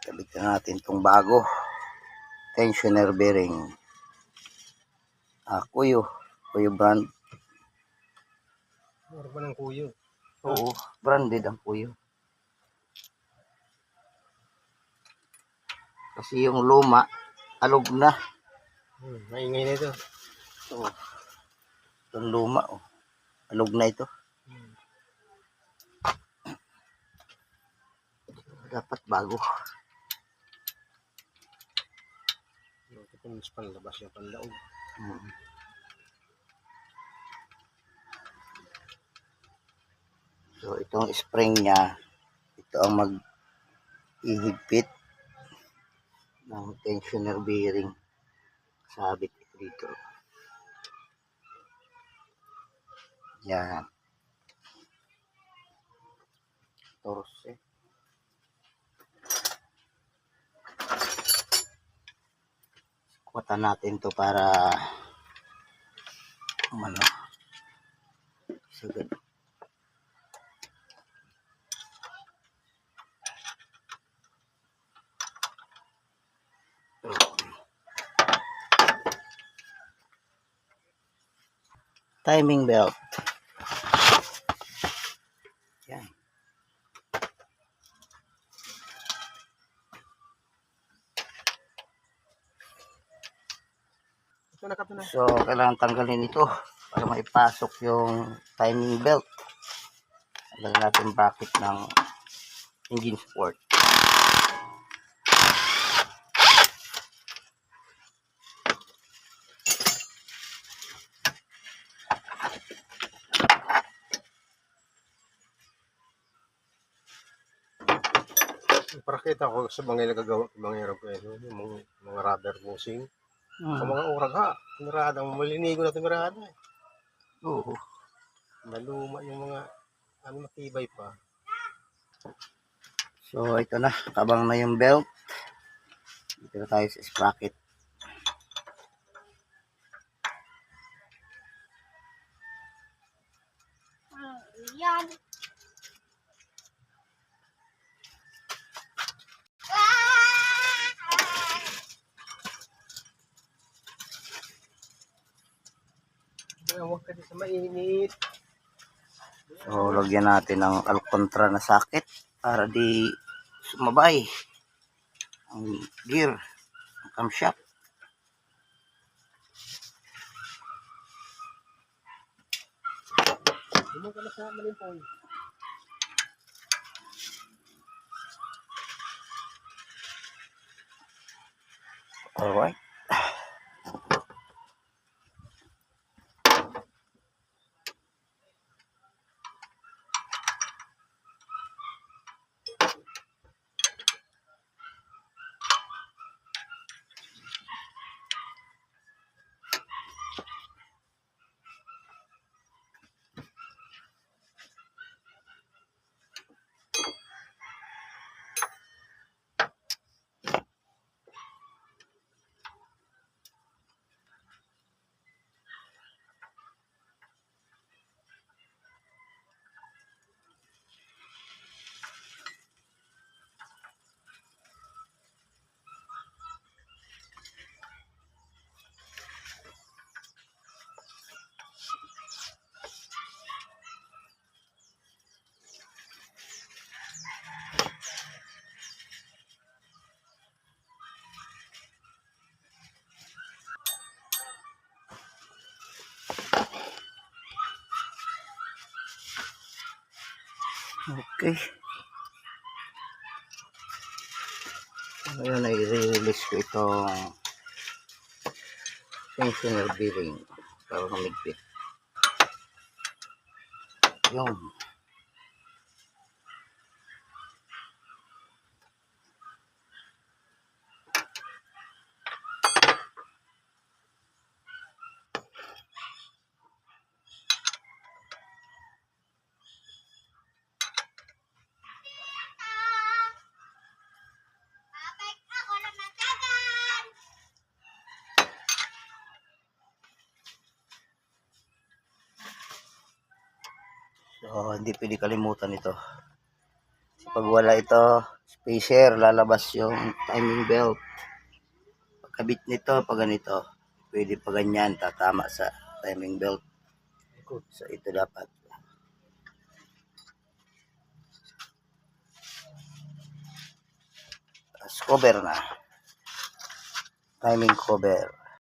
Kabit na natin itong bago. Tensioner bearing. Kuyo. Kuyo brand. Meron pa ng kuyo. Oo, branded ang kuyo. Kasi yung luma, alog na. Maingay na ito. Oo. Itong luma, alog na ito. Dapat bago. Ito po mas panlabas yung panlaog. So, itong spring niya, ito ang mag-ihigpit ng tensioner bearing. Sabit ito dito. Yan. Torse. Kuwatan natin to para sagad. Timing belt. Yan. So, kailangan tanggalin ito para maipasok yung timing belt. Lagyan natin bracket ng engine support. Parakita ko sa mga nagagawa ng mga aeroplano, yung mga rubber bushing. Sa mga urag ha, timirada, malinigo na timirada. Oo. Maluma yung mga, matibay pa. So, ito na. Kabang na yung belt. Dito na tayo sa sprocket. Yan. Huwag ka sa mainit. So, lagyan natin ng alcantara na socket para di sumabay ang gear, ang camshaft. Hindi ka na sa malimpoy. Alright. Okay. Ngayon ay i-release ko itong tensioner bearing para humigpit. Yung so, hindi pwede kalimutan ito. Kasi pag wala ito, spacer, lalabas yung timing belt. Pagkabit nito, pag ganito, pwede pa ganyan, tatama sa timing belt. So, ito dapat. Tapos cover na. Timing cover.